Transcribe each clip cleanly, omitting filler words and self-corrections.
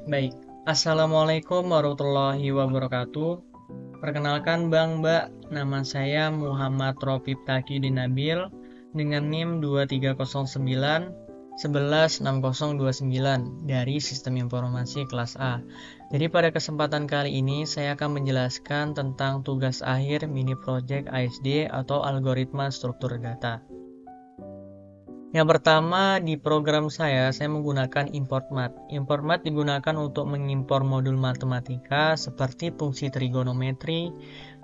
Baik. Assalamualaikum warahmatullahi wabarakatuh. Perkenalkan Bang, Mbak, nama saya Muhammad Rofif Taki Nabil dengan NIM 2309 116029 dari Sistem Informasi kelas A. Jadi pada kesempatan kali ini saya akan menjelaskan tentang tugas akhir mini project ASD atau algoritma struktur data. Yang pertama, di program saya menggunakan import mat. Import mat digunakan untuk mengimpor modul matematika seperti fungsi trigonometri,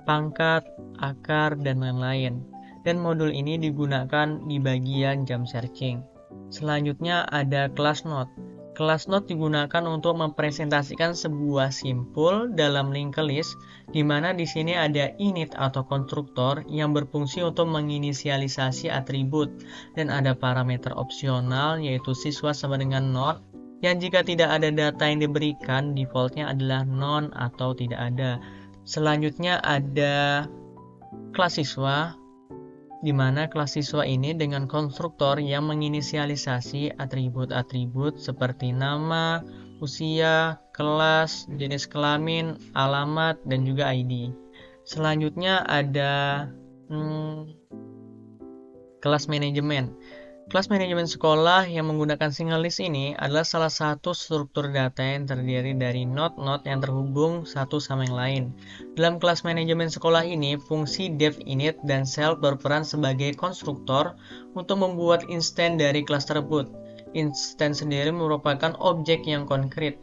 pangkat, akar, dan lain-lain. Dan modul ini digunakan di bagian jam searching. Selanjutnya ada class note. Class note digunakan untuk mempresentasikan sebuah simpul dalam linked list, di mana di sini ada init atau konstruktor yang berfungsi untuk menginisialisasi atribut, dan ada parameter opsional yaitu siswa sama dengan not, yang jika tidak ada data yang diberikan, defaultnya adalah non atau tidak ada. Selanjutnya ada kelas siswa, di mana kelas siswa ini dengan konstruktor yang menginisialisasi atribut-atribut seperti nama, usia, kelas, jenis kelamin, alamat, dan juga ID. Selanjutnya ada kelas manajemen. Kelas manajemen sekolah yang menggunakan single list ini adalah salah satu struktur data yang terdiri dari node-node yang terhubung satu sama yang lain. Dalam kelas manajemen sekolah ini, fungsi dev init dan self berperan sebagai konstruktor untuk membuat instance dari kelas tersebut. Instance sendiri merupakan objek yang konkret.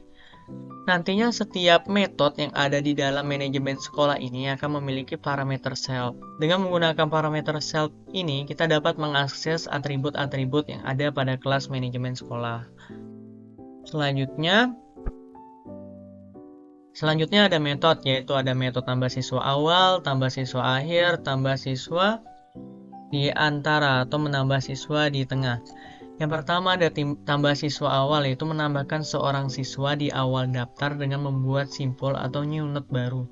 Nantinya setiap metode yang ada di dalam manajemen sekolah ini akan memiliki parameter self. Dengan menggunakan parameter self ini, kita dapat mengakses atribut-atribut yang ada pada kelas manajemen sekolah. Selanjutnya ada metode, yaitu ada metode tambah siswa awal, tambah siswa akhir, tambah siswa di antara atau menambah siswa di tengah. Yang pertama ada tambah siswa awal, yaitu menambahkan seorang siswa di awal daftar dengan membuat simpul atau new node baru.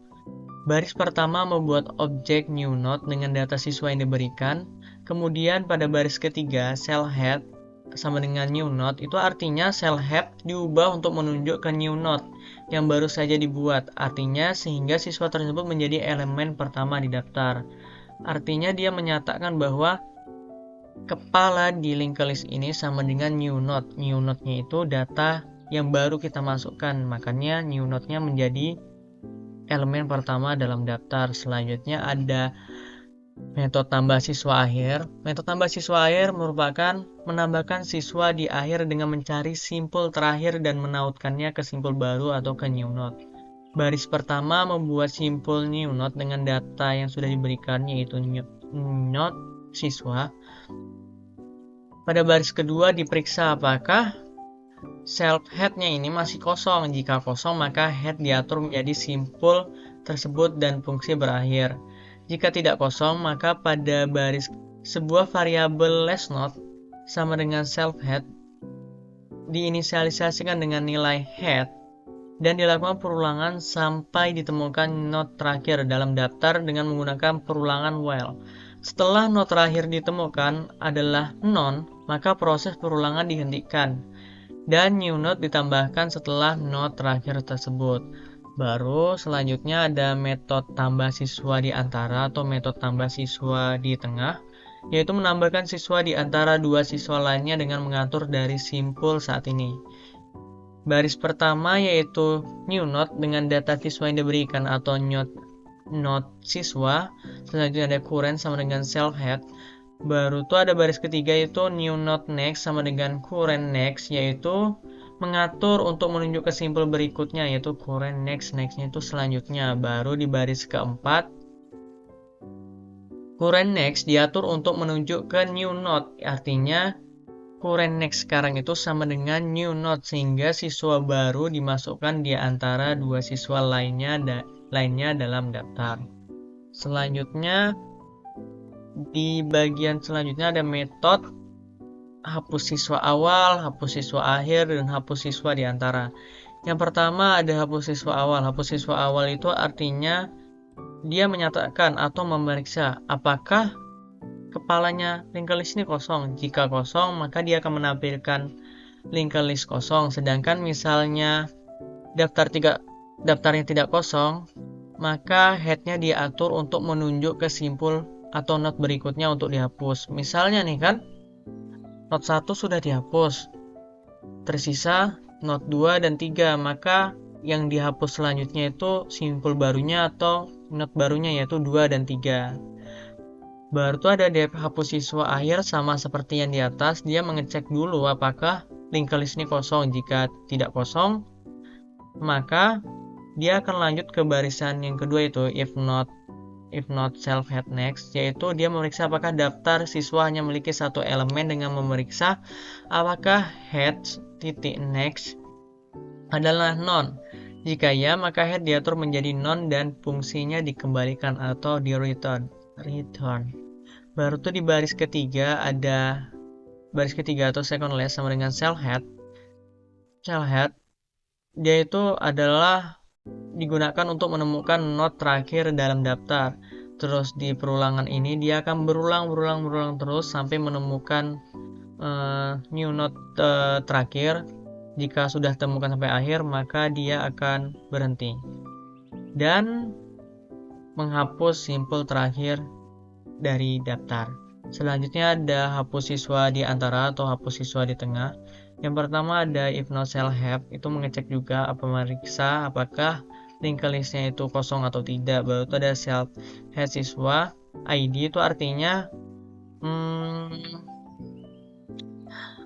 Baris pertama membuat objek new node dengan data siswa yang diberikan. Kemudian pada baris ketiga, cell head sama dengan new node, itu artinya cell head diubah untuk menunjuk ke new node yang baru saja dibuat. Artinya sehingga siswa tersebut menjadi elemen pertama di daftar. Artinya dia menyatakan bahwa kepala di linked list ini sama dengan new node. New node-nya itu data yang baru kita masukkan, makanya new node-nya menjadi elemen pertama dalam daftar. Selanjutnya ada metode tambah siswa akhir. Metode tambah siswa akhir merupakan menambahkan siswa di akhir dengan mencari simpul terakhir dan menautkannya ke simpul baru atau ke new node. Baris pertama membuat simpul new node dengan data yang sudah diberikan, yaitu new node siswa. Pada baris kedua diperiksa apakah self head-nya ini masih kosong. Jika kosong, maka head diatur menjadi simpul tersebut dan fungsi berakhir. Jika tidak kosong, maka pada baris sebuah variabel last node sama dengan self head diinisialisasikan dengan nilai head dan dilakukan perulangan sampai ditemukan node terakhir dalam daftar dengan menggunakan perulangan while. Setelah node terakhir ditemukan adalah non, maka proses perulangan dihentikan dan new node ditambahkan setelah node terakhir tersebut. Baru selanjutnya ada metode tambah siswa di antara atau metode tambah siswa di tengah, yaitu menambahkan siswa di antara dua siswa lainnya dengan mengatur dari simpul saat ini. Baris pertama yaitu new node dengan data siswa yang diberikan atau node siswa. Selanjutnya ada current sama dengan self head. Baru tuh ada baris ketiga yaitu new node next sama dengan current next, yaitu mengatur untuk menunjuk ke simpul berikutnya, yaitu current nextnya itu selanjutnya. Baru di baris keempat current next diatur untuk menunjuk ke new node, artinya current next sekarang itu sama dengan new node sehingga siswa baru dimasukkan di antara dua siswa lainnya dalam daftar. Selanjutnya di bagian selanjutnya ada metode hapus siswa awal, hapus siswa akhir, dan hapus siswa di antara. Yang pertama ada hapus siswa awal. Hapus siswa awal itu artinya dia menyatakan atau memeriksa apakah kepalanya linked list ini kosong. Jika kosong, maka dia akan menampilkan linked list kosong. Sedangkan misalnya daftarnya tidak kosong, maka headnya diatur untuk menunjuk ke simpul atau not berikutnya untuk dihapus. Misalnya nih kan, not 1 sudah dihapus, tersisa not 2 dan 3, maka yang dihapus selanjutnya itu simpul barunya atau not barunya, yaitu 2 dan 3. Baru tuh ada dep hapus siswa akhir, sama seperti yang di atas, dia mengecek dulu apakah linked list ini kosong. Jika tidak kosong, maka dia akan lanjut ke barisan yang kedua, itu if not self head next, yaitu dia memeriksa apakah daftar siswa hanya memiliki satu elemen dengan memeriksa apakah head titik next adalah non. Jika ya, maka head diatur menjadi non dan fungsinya dikembalikan atau di return. Baru tuh di baris ketiga ada baris ketiga atau second list sama dengan self head. Dia itu adalah digunakan untuk menemukan not terakhir dalam daftar. Terus di perulangan ini dia akan berulang terus sampai menemukan new not terakhir. Jika sudah temukan sampai akhir, maka dia akan berhenti dan menghapus simpul terakhir dari daftar. Selanjutnya ada hapus siswa di antara atau hapus siswa di tengah. Yang pertama ada if not self head, itu mengecek juga memeriksa apakah linked listnya itu kosong atau tidak. Baru itu ada self head siswa ID, itu artinya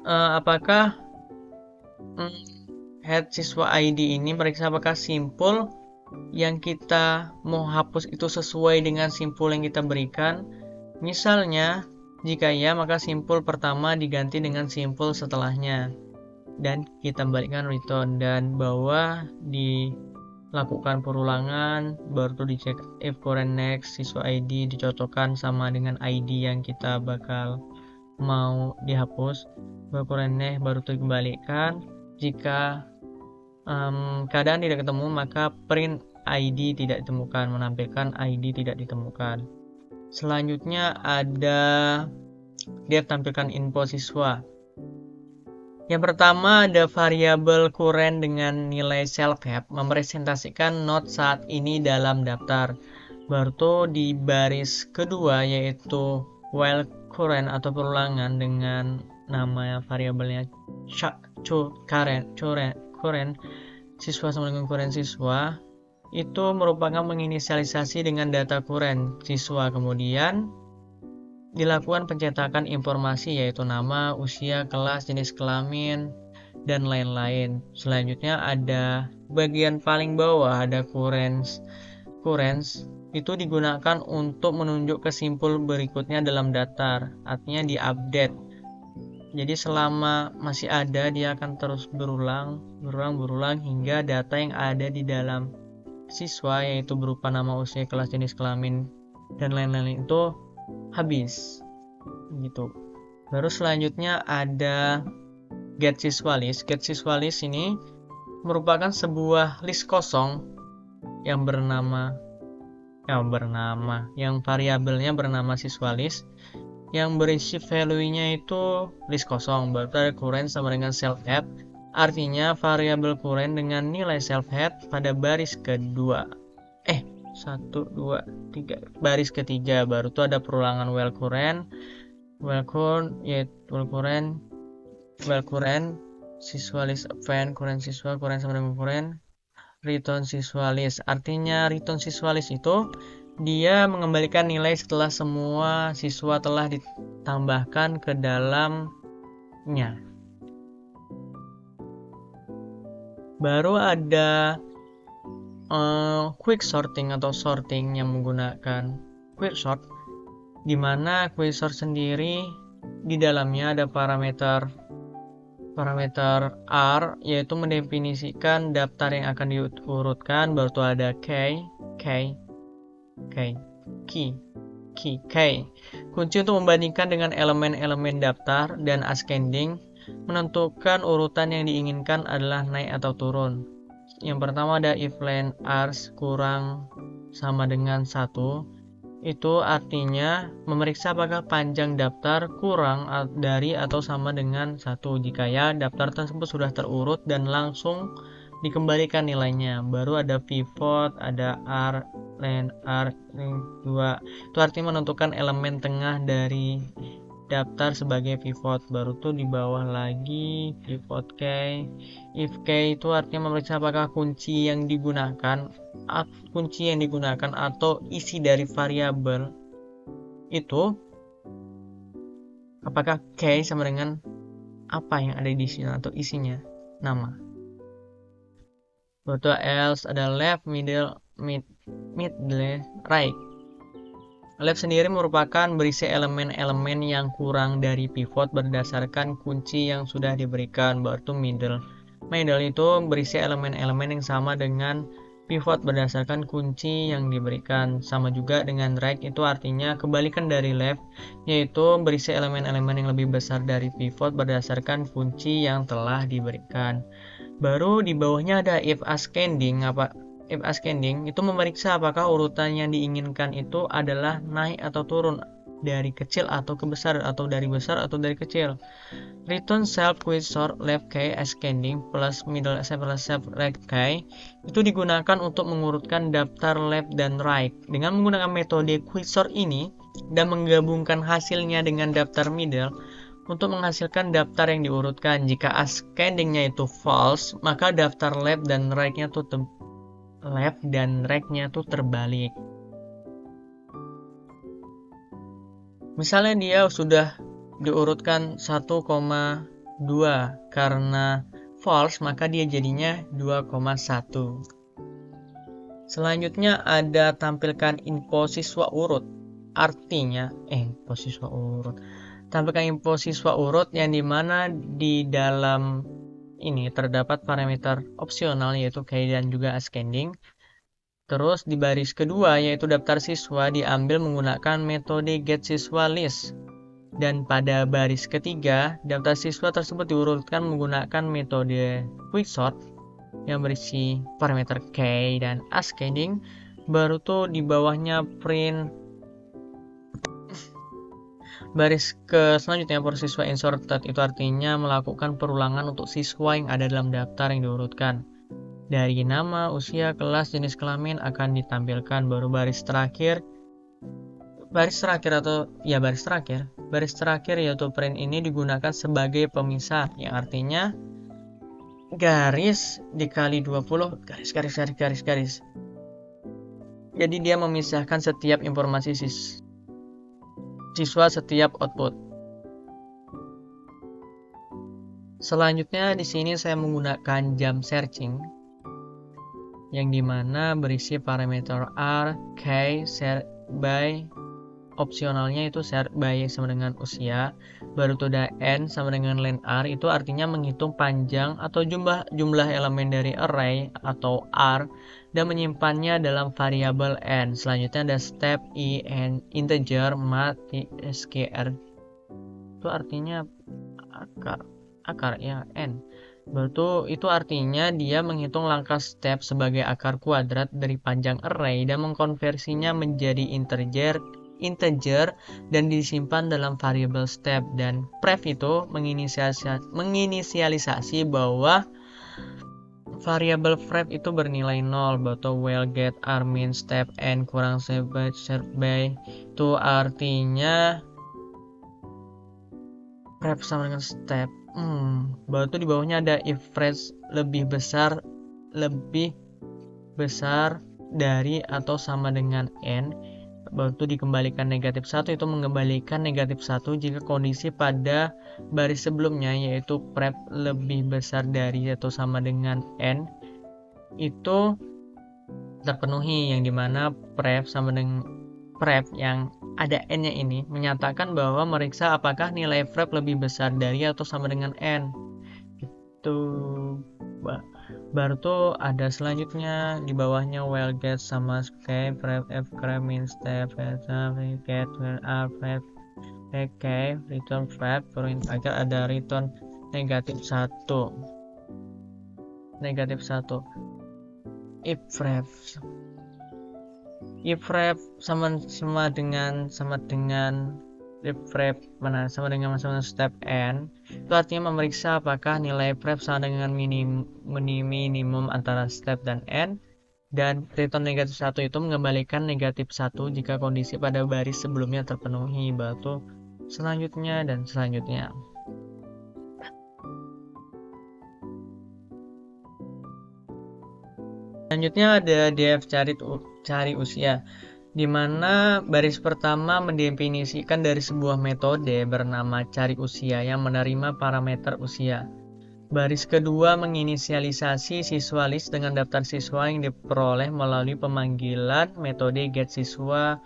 apakah head siswa ID ini meriksa apakah simpul yang kita mau hapus itu sesuai dengan simpul yang kita berikan. Misalnya, jika ya, maka simpul pertama diganti dengan simpul setelahnya dan kita balikkan return, dan bahwa dilakukan perulangan, baru tuh dicek if current next siswa ID dicocokkan sama dengan ID yang kita bakal mau dihapus, baru current next baru tuh dikembalikan. Jika keadaan tidak ketemu, maka print ID tidak ditemukan, menampilkan ID tidak ditemukan. Selanjutnya ada dia tampilkan info siswa. Yang pertama ada variabel current dengan nilai self head merepresentasikan not saat ini dalam daftar. Baru tuh di baris kedua yaitu while current atau perulangan dengan nama variabelnya current siswa sama dengan current siswa, itu merupakan menginisialisasi dengan data current siswa. Kemudian dilakukan pencetakan informasi yaitu nama, usia, kelas, jenis kelamin, dan lain-lain. Selanjutnya ada bagian paling bawah ada currents. Itu digunakan untuk menunjuk ke simpul berikutnya dalam daftar, artinya diupdate. Jadi selama masih ada, dia akan terus berulang hingga data yang ada di dalam siswa yaitu berupa nama, usia, kelas, jenis kelamin, dan lain-lain itu habis gitu. Baru selanjutnya ada get siswa list. Get siswa list ini merupakan sebuah list kosong yang variabelnya bernama siswa list, yang berisi value-nya itu list kosong. Baru ada current sama dengan self head, artinya variabel current dengan nilai self head pada baris kedua. 1, 2, 3 baris ketiga. Baru tuh ada perulangan while current siswa list event current siswa sama dengan current return siswa list. Artinya return siswa list itu dia mengembalikan nilai setelah semua siswa telah ditambahkan ke dalamnya. Baru ada quick sorting atau sorting yang menggunakan quick sort, di mana quick sort sendiri di dalamnya ada parameter R, yaitu mendefinisikan daftar yang akan diurutkan. Baru itu ada key. Kunci untuk membandingkan dengan elemen-elemen daftar, dan ascending menentukan urutan yang diinginkan adalah naik atau turun. Yang pertama ada if length R kurang sama dengan 1, Itu artinya memeriksa apakah panjang daftar kurang dari atau sama dengan 1. Jika ya, daftar tersebut sudah terurut dan langsung dikembalikan nilainya. Baru ada pivot, ada R, len, R, 2. Itu artinya menentukan elemen tengah dari daftar sebagai pivot. Baru tuh di bawah lagi pivot key. If key itu artinya memeriksa apakah kunci yang digunakan atau isi dari variabel itu apakah key sama dengan apa yang ada di sini atau isinya nama. Betul, else ada left, middle, right. Left sendiri merupakan berisi elemen-elemen yang kurang dari pivot berdasarkan kunci yang sudah diberikan. Baru middle. Middle itu berisi elemen-elemen yang sama dengan pivot berdasarkan kunci yang diberikan. Sama juga dengan right, itu artinya kebalikan dari left, yaitu berisi elemen-elemen yang lebih besar dari pivot berdasarkan kunci yang telah diberikan. Baru di bawahnya ada if ascending. If ascending itu memeriksa apakah urutan yang diinginkan itu adalah naik atau turun, dari kecil atau ke besar, atau dari besar atau dari kecil. Return self quizor left key ascending plus middle plus self right key itu digunakan untuk mengurutkan daftar left dan right. Dengan menggunakan metode quizor ini dan menggabungkan hasilnya dengan daftar middle untuk menghasilkan daftar yang diurutkan. Jika ascendingnya itu false, maka daftar left dan right-nya tuh terbalik. Misalnya dia sudah diurutkan 1,2 karena false, maka dia jadinya 2,1. Selanjutnya ada tampilkan info siswa urut. Artinya tampilkan info siswa urut yang dimana di dalam ini terdapat parameter opsional yaitu key dan juga ascending. Terus di baris kedua yaitu daftar siswa diambil menggunakan metode getSiswaList. Dan pada baris ketiga, daftar siswa tersebut diurutkan menggunakan metode quicksort yang berisi parameter key dan ascending. Baru tuh di bawahnya print baris ke selanjutnya for siswa inserted, itu artinya melakukan perulangan untuk siswa yang ada dalam daftar yang diurutkan. Dari nama, usia, kelas, jenis kelamin akan ditampilkan. Baru baris terakhir yaitu print ini digunakan sebagai pemisah, yang artinya garis dikali 20 garis. Jadi dia memisahkan setiap informasi siswa setiap output. Selanjutnya di sini saya menggunakan jam searching yang dimana berisi parameter R, K, set by, opsionalnya itu set by sama dengan usia, baru tuh ada N sama dengan len R, itu artinya menghitung panjang atau jumlah elemen dari array atau R dan menyimpannya dalam variabel N. Selanjutnya ada step I, N, integer, mat, skr, itu artinya akar ya N. Baru itu artinya dia menghitung langkah step sebagai akar kuadrat dari panjang array dan mengkonversinya menjadi integer dan disimpan dalam variabel step. Dan pref itu menginisialisasi bahwa variabel pref itu bernilai 0, atau well get r min step n kurang served by itu artinya pref sama dengan step. Baru itu di bawahnya ada if phrase lebih besar dari atau sama dengan n. Baru itu dikembalikan negatif 1, itu mengembalikan negatif 1 jika kondisi pada baris sebelumnya yaitu pref lebih besar dari atau sama dengan n itu terpenuhi, yang dimana pref sama dengan pref yang ada n-nya ini menyatakan bahwa meriksa apakah nilai pref lebih besar dari atau sama dengan n. Itu baru tuh ada selanjutnya di bawahnya well get sama k pref f min step get r pref k return pref print agar ada return negatif 1 if pref if rep sama dengan if rep sama dengan step n, itu artinya memeriksa apakah nilai prep sama dengan minimum antara step dan n, dan return negatif 1 itu mengembalikan negatif 1 jika kondisi pada baris sebelumnya terpenuhi, batu selanjutnya dan selanjutnya. Selanjutnya ada def cari usia, di mana baris pertama mendefinisikan dari sebuah metode bernama cari usia yang menerima parameter usia. Baris kedua menginisialisasi siswa list dengan daftar siswa yang diperoleh melalui pemanggilan metode getSiswa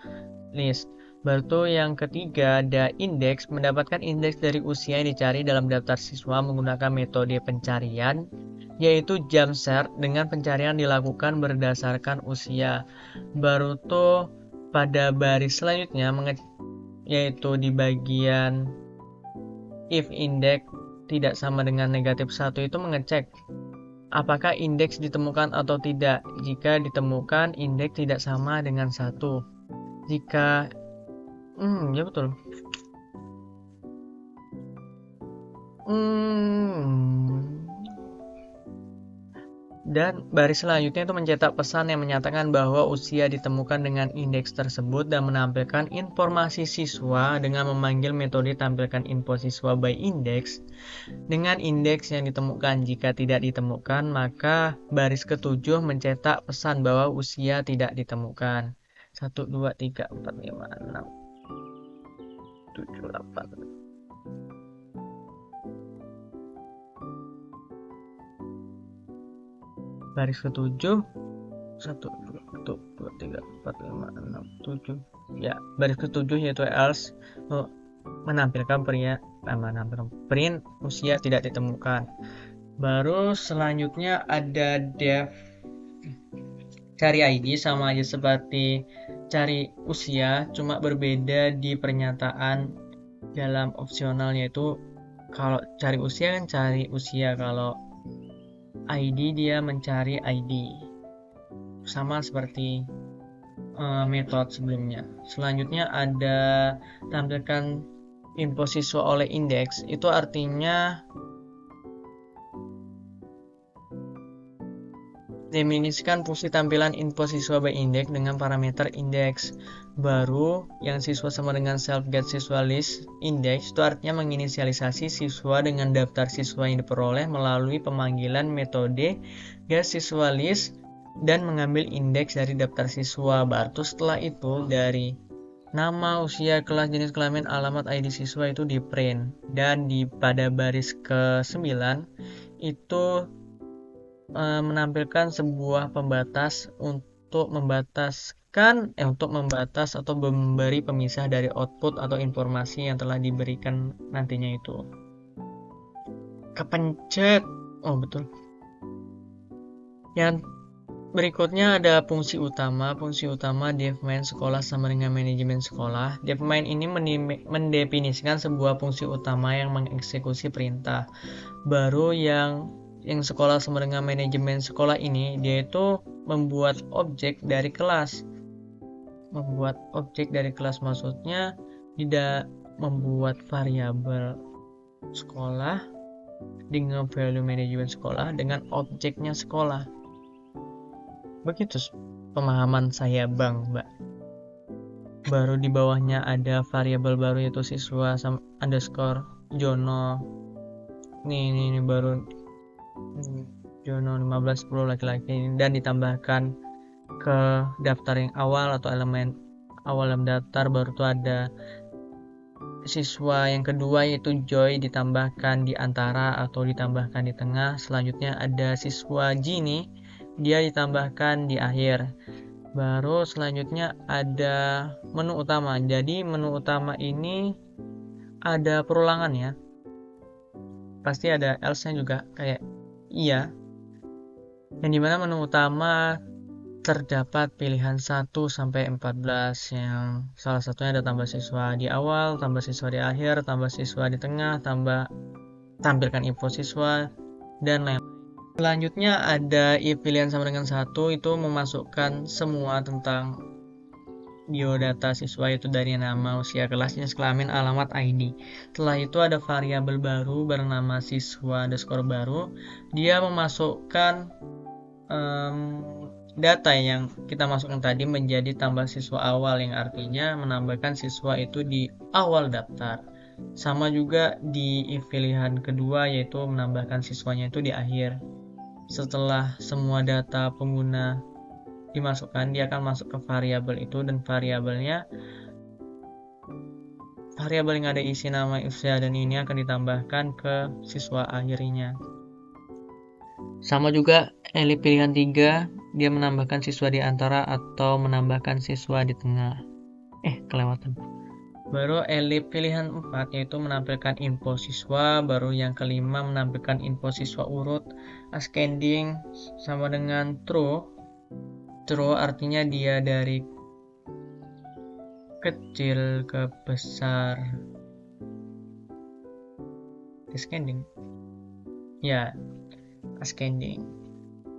list. Baru yang ketiga ada indeks, mendapatkan indeks dari usia yang dicari dalam daftar siswa menggunakan metode pencarian, yaitu jamSearch dengan pencarian dilakukan berdasarkan usia. Baru tuh pada baris selanjutnya yaitu di bagian if index tidak sama dengan negatif 1 itu mengecek apakah indeks ditemukan atau tidak. Jika ditemukan, indeks tidak sama dengan 1. Jika ya betul. Dan baris selanjutnya itu mencetak pesan yang menyatakan bahwa usia ditemukan dengan indeks tersebut dan menampilkan informasi siswa dengan memanggil metode tampilkan info siswa by index dengan indeks yang ditemukan. Jika tidak ditemukan, maka baris ketujuh mencetak pesan bahwa usia tidak ditemukan. 1, 2, 3, 4, 5, 6, 7, 8. Baris ketujuh 1, 2, 3, 4, 5, 6, 7. Ya, baris ketujuh yaitu else menampilkan print usia tidak ditemukan. Baru selanjutnya ada def cari ID, sama aja seperti cari usia, cuma berbeda di pernyataan dalam opsional, yaitu kalau cari usia kan cari usia, kalau ID dia mencari ID, sama seperti metode sebelumnya. Selanjutnya ada tampilkan info siswa oleh indeks, itu artinya definisikan fungsi tampilan info siswa by index dengan parameter indeks baru yang siswa sama dengan self get siswa list index, itu artinya menginisialisasi siswa dengan daftar siswa yang diperoleh melalui pemanggilan metode get siswa list dan mengambil indeks dari daftar siswa. Baru setelah itu dari nama, usia, kelas, jenis kelamin, alamat, ID siswa itu di print, dan pada baris ke-9 itu menampilkan sebuah pembatas untuk membatas atau memberi pemisah dari output atau informasi yang telah diberikan nantinya itu. Kepencet. Betul. Yang berikutnya ada fungsi utama. Fungsi utama DevMain sekolah sama dengan manajemen sekolah. DevMain ini mendefinisikan sebuah fungsi utama yang mengeksekusi perintah. Baru yang sekolah sama dengan manajemen sekolah ini, dia itu membuat objek dari kelas. Membuat objek dari kelas maksudnya tidak membuat variabel sekolah dengan value manajemen sekolah dengan objeknya sekolah. Begitu pemahaman saya, Mbak. Baru di bawahnya ada variabel baru yaitu siswa underscore Jono. Ini baru Jono 15 10 laki-laki, dan ditambahkan ke daftar yang awal atau elemen awal dalam daftar. Baru itu ada siswa yang kedua yaitu Joy, ditambahkan di antara atau ditambahkan di tengah. Selanjutnya ada siswa Gini, dia ditambahkan di akhir. Baru selanjutnya ada menu utama. Jadi menu utama ini ada perulangan ya, pasti ada else-nya juga kayak iya, yang dimana menu utama terdapat pilihan 1 sampai 14, yang salah satunya ada tambah siswa di awal, tambah siswa di akhir, tambah siswa di tengah, tampilkan info siswa, dan lain-lain. Selanjutnya ada if pilihan sama dengan 1, itu memasukkan semua tentang biodata siswa itu dari nama, usia, kelas, jenis kelamin, alamat, ID. Setelah itu ada variabel baru bernama siswa underscore baru. Dia memasukkan data yang kita masukkan tadi menjadi tambah siswa awal, yang artinya menambahkan siswa itu di awal daftar. Sama juga di if pilihan kedua, yaitu menambahkan siswanya itu di akhir. Setelah semua data pengguna dimasukkan, dia akan masuk ke variabel itu, dan variabel yang ada isi nama, usia, dan ini akan ditambahkan ke siswa akhirnya. Sama juga elif pilihan 3, dia menambahkan siswa di antara atau menambahkan siswa di tengah. Kelewatan. Baru elif pilihan 4, yaitu menampilkan info siswa. Baru yang kelima menampilkan info siswa urut. Ascending sama dengan true. True artinya dia dari kecil ke besar. Descending. Ya, ascending.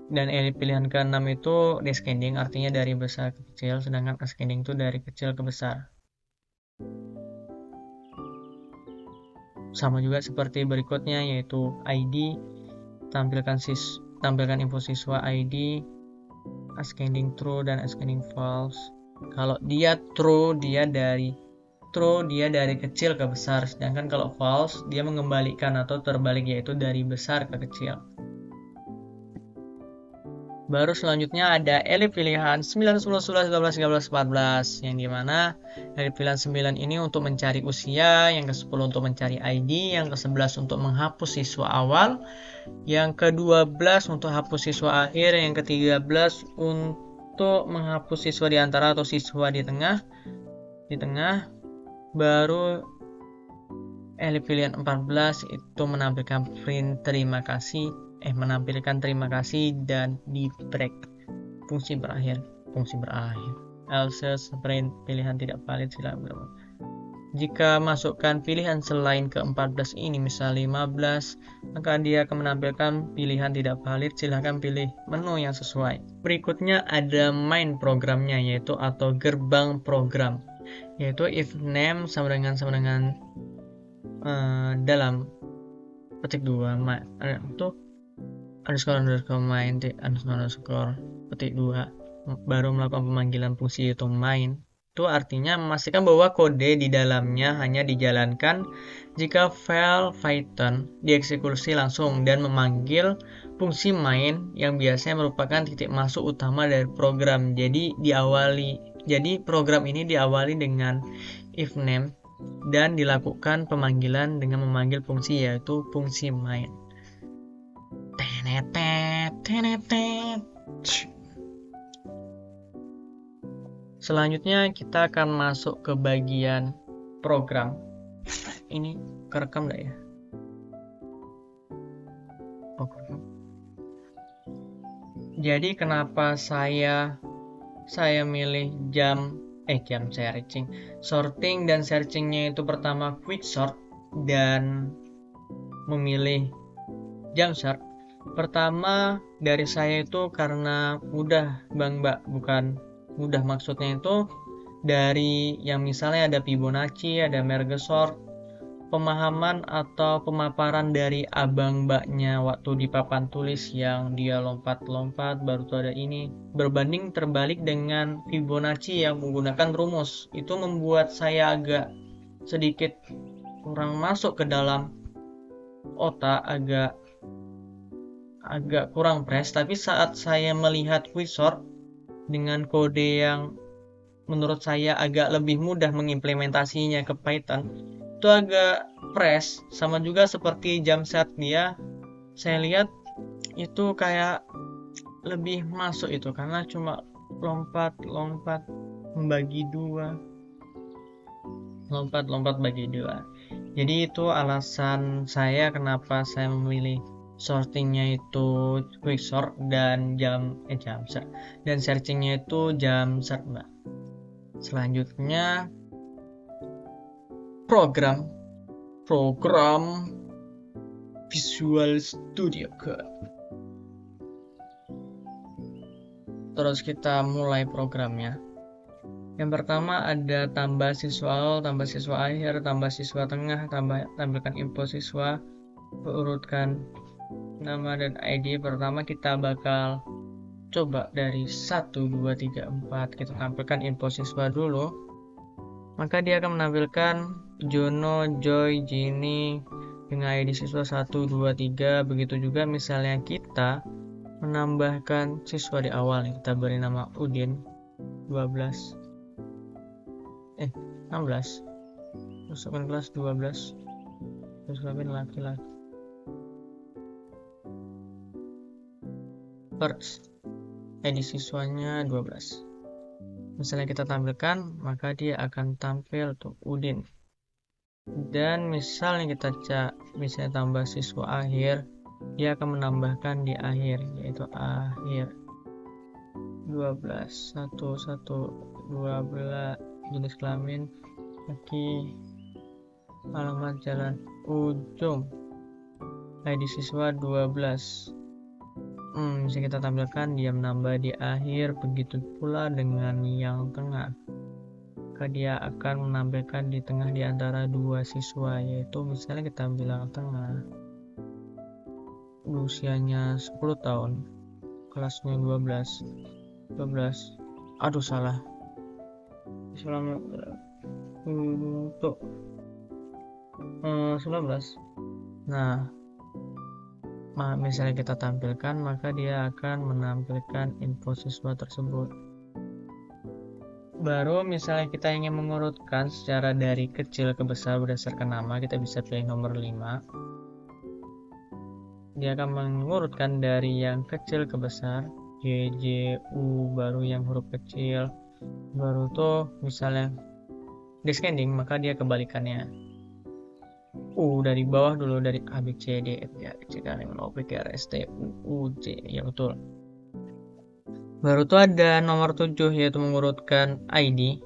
Dan elif pilihan ke-6 itu descending, artinya dari besar ke kecil, sedangkan ascending itu dari kecil ke besar. Sama juga seperti berikutnya, yaitu ID, tampilkan info siswa ID, ascending true dan ascending false. Kalau dia true, dia dari kecil ke besar, sedangkan kalau false dia mengembalikan atau terbalik, yaitu dari besar ke kecil. Baru selanjutnya ada elif pilihan 9, 10, 11, 12, 13, 14, yang dimana elif pilihan 9 ini untuk mencari usia, yang ke-10 untuk mencari ID, yang ke-11 untuk menghapus siswa awal, yang ke-12 untuk hapus siswa akhir, yang ke-13 untuk menghapus siswa di antara atau siswa di tengah. Baru elif pilihan 14 itu menampilkan terima kasih dan di break fungsi berakhir. Else print pilihan tidak valid, silakan. Jika masukkan pilihan selain ke-14 ini, misal 15, maka dia akan menampilkan pilihan tidak valid, silahkan pilih menu yang sesuai. Berikutnya ada main programnya, yaitu atau gerbang program, yaitu if name sama dengan dalam petik 2 itu underscore main underscore petik 2, baru melakukan pemanggilan fungsi yaitu main. Itu artinya memastikan bahwa kode di dalamnya hanya dijalankan jika file Python dieksekusi langsung dan memanggil fungsi main yang biasanya merupakan titik masuk utama dari program. Jadi program ini diawali dengan if name dan dilakukan pemanggilan dengan memanggil fungsi, yaitu fungsi main. Selanjutnya kita akan masuk ke bagian program. Ini kerekam enggak ya? Jadi kenapa saya milih jam searching. Sorting dan searchingnya itu pertama quick sort dan memilih jam search. Pertama dari saya itu karena mudah bukan mudah, maksudnya itu dari yang misalnya ada Fibonacci, ada merge sort, pemahaman atau pemaparan dari abang mbaknya waktu di papan tulis yang dia lompat-lompat, baru tuh ada ini, berbanding terbalik dengan Fibonacci yang menggunakan rumus. Itu membuat saya agak sedikit kurang masuk ke dalam otak, agak kurang fresh. Tapi saat saya melihat quicksort dengan kode yang menurut saya agak lebih mudah mengimplementasinya ke Python, itu agak fresh. Sama juga seperti jam set, dia saya lihat itu kayak lebih masuk itu karena cuma lompat bagi dua. Jadi itu alasan saya kenapa saya memilih sortingnya itu quicksort dan jam set, dan searchingnya itu jam set, Mbak. Selanjutnya program Visual Studio Code. Terus kita mulai programnya. Yang pertama ada tambah siswa awal, tambah siswa akhir, tambah siswa tengah, tampilkan info siswa, urutkan nama dan ID. Pertama kita bakal coba dari 1, 2, 3, 4. Kita tampilkan info siswa dulu. Maka dia akan menampilkan Jono, Joy, Jenny dengan ID siswa 1, 2, 3. Begitu juga misalnya kita menambahkan siswa di awal. Kita beri nama Udin 12. 16. Masukkan kelas 12. Terus laki-laki. First, ID siswanya 12. Misalnya kita tampilkan, maka dia akan tampil tuh Udin. Dan misalnya kita misalnya tambah siswa akhir, dia akan menambahkan di akhir, yaitu akhir 12, 1, 1, 12, jenis kelamin laki, alamat jalan ujung, ID siswa 12. Bisa kita tampilkan dia menambah di akhir, begitu pula dengan yang tengah. Maka dia akan menampilkan di tengah di antara dua siswa, yaitu misalnya kita bilang tengah, usianya 10 tahun, kelasnya 12. Aduh salah. Selama untuk 19. Nah, misalnya kita tampilkan, maka dia akan menampilkan info siswa tersebut. Baru misalnya kita ingin mengurutkan secara dari kecil ke besar berdasarkan nama, kita bisa pilih nomor 5. Dia akan mengurutkan dari yang kecil ke besar, J, J, U, baru yang huruf kecil. Baru tuh misalnya descending, maka dia kebalikannya. U dari bawah dulu, dari A, B, C, D, F, G, H, I, J, K, L, M, N, O, P, Q, R, S, T, U, J. Ya betul. Baru tuh ada nomor 7, yaitu mengurutkan ID.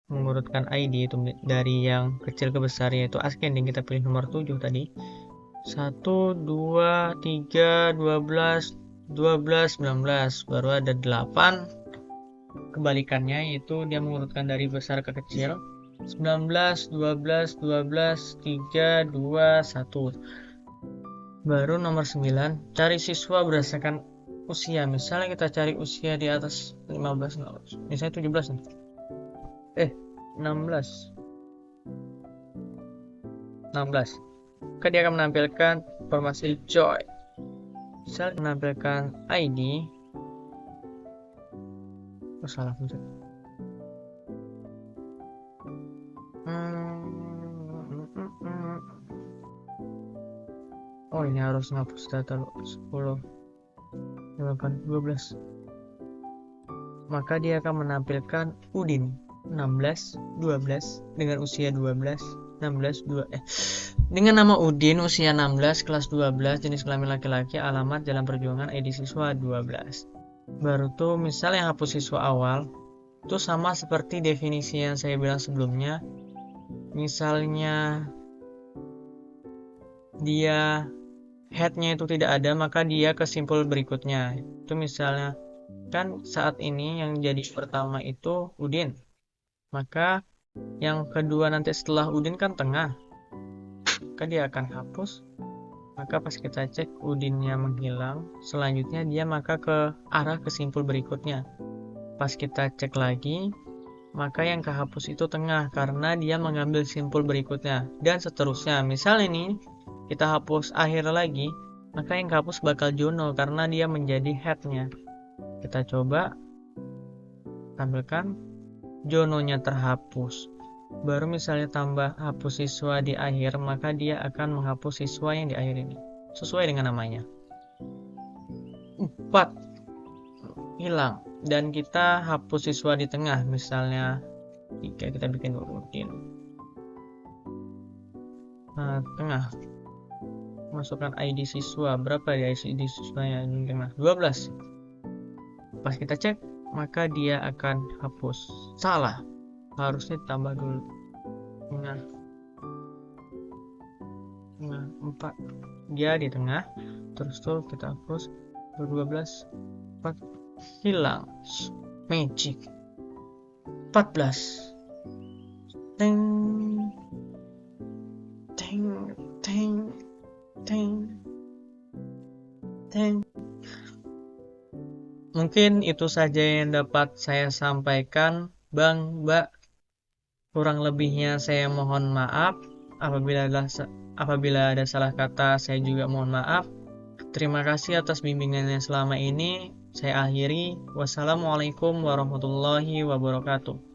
Mengurutkan ID itu dari yang kecil ke besar, yaitu ascending. Kita pilih nomor 7 tadi. 1, 2, 3, 12, 19. Baru ada 8. Kebalikannya, yaitu dia mengurutkan dari besar ke kecil. 19, 12, 3, 2, 1. Baru nomor 9, cari siswa berdasarkan usia. Misalnya kita cari usia di atas 15, misalnya 17 nih. 16. Maka dia akan menampilkan informasi Joy. Misalnya menampilkan ID. Salah pencet. Oh, ini harus ngapus data 10, 8, 12. Maka dia akan menampilkan Udin 16, 12 dengan usia 12, 16, 2 dengan nama Udin, usia 16, kelas 12, jenis kelamin laki-laki, alamat Jalan Perjuangan, ID siswa 12. Baru tuh misalnya hapus siswa awal, itu sama seperti definisi yang saya bilang sebelumnya. Misalnya dia headnya itu tidak ada, maka dia ke simpul berikutnya. Itu misalnya kan saat ini yang jadi pertama itu Udin, maka yang kedua nanti setelah Udin kan tengah, maka dia akan hapus. Maka pas kita cek Udinnya menghilang, selanjutnya dia maka ke arah ke simpul berikutnya. Pas kita cek lagi, maka yang kehapus itu tengah karena dia mengambil simpul berikutnya, dan seterusnya. Misal ini kita hapus akhir lagi, maka yang kehapus bakal Jono karena dia menjadi headnya. Kita coba tampilkan Jononya terhapus. Baru misalnya tambah hapus siswa di akhir, maka dia akan menghapus siswa yang di akhir ini sesuai dengan namanya. 4 hilang, dan kita hapus siswa di tengah, misalnya 3, kita bikin rutin. Tengah, masukkan ID siswa, berapa ya ID siswanya di tengah? 12. Pas kita cek, maka dia akan hapus. Salah, harusnya tambah dulu. Tengah 4, dia di tengah, terus tuh kita hapus 12, 4, hilang. Magic. 14. Teng, teng, teng, teng, teng. Mungkin itu saja yang dapat saya sampaikan, Bang, Mbak. Kurang lebihnya saya mohon maaf. Apabila ada salah kata, saya juga mohon maaf. Terima kasih atas bimbingannya selama ini. Saya akhiri. Wassalamualaikum warahmatullahi wabarakatuh.